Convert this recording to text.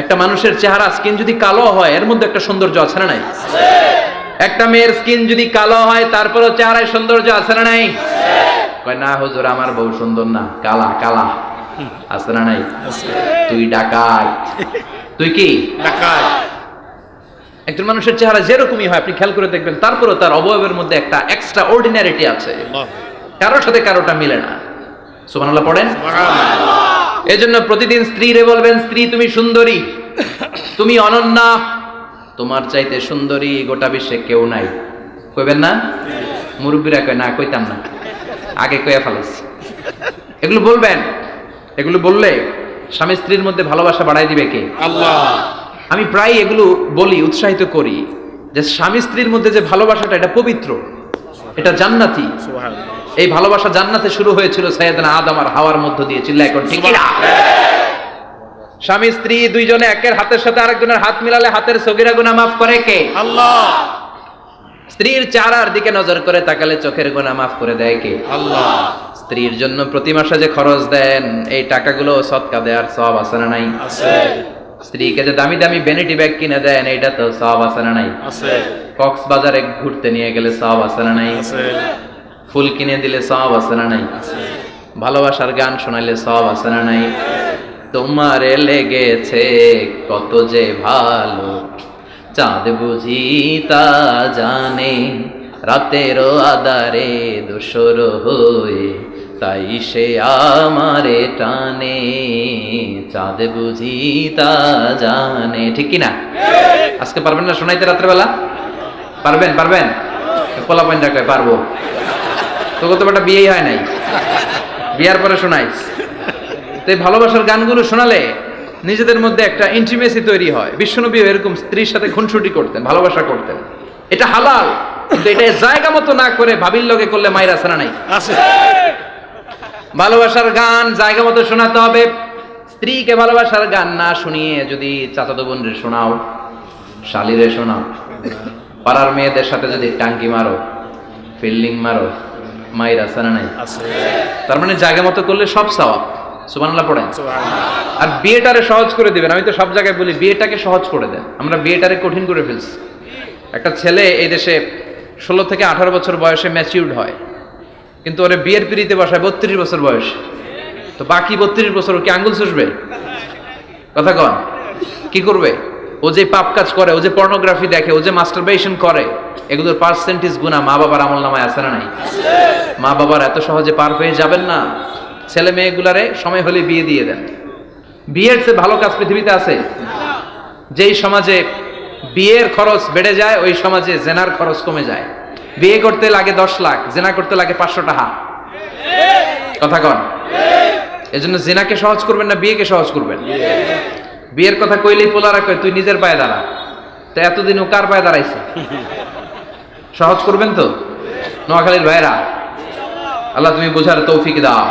একটা মানুষের চেহারা স্কিন যদি কালো হয় এর মধ্যে একটা সৌন্দর্য আছে না নাই? একটা মেয়ের স্কিন যদি কালো হয় তারপরও চেহারায় সৌন্দর্য আছে না নাই? কয় না হুজুর আমার বউ সুন্দর না, কালা কালা। আছে না নাই? তুই ডাকাত। তুই কি ডাকাত? একজন মানুষের চেহারা যেরকমই হয় আপনি খেয়াল করে দেখবেন তারপরও তার অবয়বের মধ্যে একটা এক্সট্রা অর্ডিনারিটি আছে, কারোর সাথে কারোটা মিলে না। সুবহানাল্লাহ পড়েন। এজন্য প্রতিদিন স্ত্রীরে বলবেন, স্ত্রী তুমি সুন্দরী, তুমি অনন্যা, তোমার চাইতে সুন্দরী গোটা বিশ্বে কেউ নাই। কইবেন না? মুরব্বীরা কয় না, কইতাম না, আগে কইয়া ফেলাইছি। এগুলো বলবেন, এগুলো বললে স্বামী স্ত্রীর মধ্যে ভালোবাসা বাড়াই দিবে কে? আল্লাহ। আমি প্রায় এগুলো বলি, উৎসাহিত করি যে স্বামী স্ত্রীর মধ্যে যে ভালোবাসাটা এটা পবিত্র, এটা জান্নাতি। এই ভালোবাসা জান্নাতে শুরু হয়েছিল সাইয়েদনা আদম আর হাওয়ার মধ্য দিয়ে। চিল্লা এখন ঠিক না? স্বামী স্ত্রী দুইজনে একের হাতের সাথে আরেকজনের হাত মিলালে হাতের সগীরা গুনাহ মাফ করে কে? আল্লাহ। স্ত্রীর চেহারার দিকে নজর করে তাকালে চোখের গুনাহ মাফ করে দেয় কে? আল্লাহ। স্ত্রীর জন্য প্রতি মাসে যে খরচ দেন এই টাকাগুলো সদকা দেওয়ার সওয়াব আছে না নাই? আছে। স্ত্রীকে যে দামি দামি ভ্যানিটি ব্যাগ কিনে দেন এটা তো সওয়াব আছে না নাই? আছে। কক্সবাজারে ঘুরতে নিয়ে গেলে সওয়াব আছে না নাই? আছে। ফুল কিনে দিলে সওয়াব আছে না নাই? আছে। ভালোবাসার গান শোনাইলে সওয়াব আছে না নাই? তোমারে লেগেছে কত যে ভালো, চাঁদ বুঝি তা জানে, রাতেরও আধারে দোসর হয়ে তাই সে আমারে টানে, চাঁদ বুঝি তা জানে। ঠিক কিনা? আজকে পারবেন না শোনাইতে রাত্রেবেলা? পারবেন? পারবেন? পোলা পয়েন্টটা কয় পারবো। তোকে তো একটা বিয়েই হয় নাই, বিয়ার পরে শোনাইস। তো এই ভালোবাসার গানগুলো শোনালে নিজেদের মধ্যে একটা ইন্টিমেসি তৈরি হয়। বিশ্বনবী এরকম স্ত্রীর সাথে খুনসুটি করতেন, ভালোবাসা করতেন। এটা হালাল, কিন্তু এটা জায়গা মতো না করে ভাবির লগে করলে মাইর আছে না নাই? আছে। ভালোবাসার গান জায়গা মতো শোনাতে হবে। স্ত্রীকে ভালোবাসার গান না শুনিয়ে যদি চাচাতো বোনরে শোনাও, শালিরে শোনাও, পাড়ার মেয়েদের সাথে যদি টাঙ্কি মারো, ফিল্ডিং মারো, মাইর আছে না নাই? আছে। তার মানে জায়গা মতো করলে সব সওয়াব। সুবহানাল্লাহ পড়েন। আর বিয়েটারে সহজ করে দিবেন। আমি তো সব জায়গায় বলি বিয়েটাকে সহজ করে দেন, আমরা বিয়েটারে কঠিন করে ফেলছি। একটা ছেলে এই দেশে 16 থেকে 18 বছর বয়সে ম্যাচিউরড হয়, কিন্তু ওরে বিয়ের পিড়িতে বসায় 32 বছর বয়স। তো বাকি 32 বছর ও কি আঙ্গুল চুষবে? কথা কন, কি করবে? ও যে পাপ কাজ করে, ও যে পর্নোগ্রাফি দেখে, ও যে মাস্টারবেশন করে, এগুলোর পার্সেন্টেজ গুনাহ মা বাবার আমলনামায় আছে না নাই? মা বাবার এত সহজে পার পেয়ে যাবেন না। ছেলে মেয়েগুলারে সময় হলে বিয়ে দিয়ে দেন। বিয়ের চেয়ে ভালো কাজ পৃথিবীতে আছে? যেই সমাজে বিয়ের খরচ বেড়ে যায় ওই সমাজে জেনার খরচ কমে যায়। বিয়ে করতে লাগে 10 লাখ, জেনা করতে লাগে 500 টাকা। কথা কন। এজন্য জেনাকে সহজ করবেন না বিয়েকে সহজ করবেন? বিয়ের কথা কইলেই পোলারা কয় তুই নিজের পায়ে দাঁড়া। তো এতদিন ও কার পায়ে দাঁড়াইছে? সহজ করবেন তো নোয়াখালীর ভাইরা? আল্লাহ তুমি বোঝার তৌফিক দাও।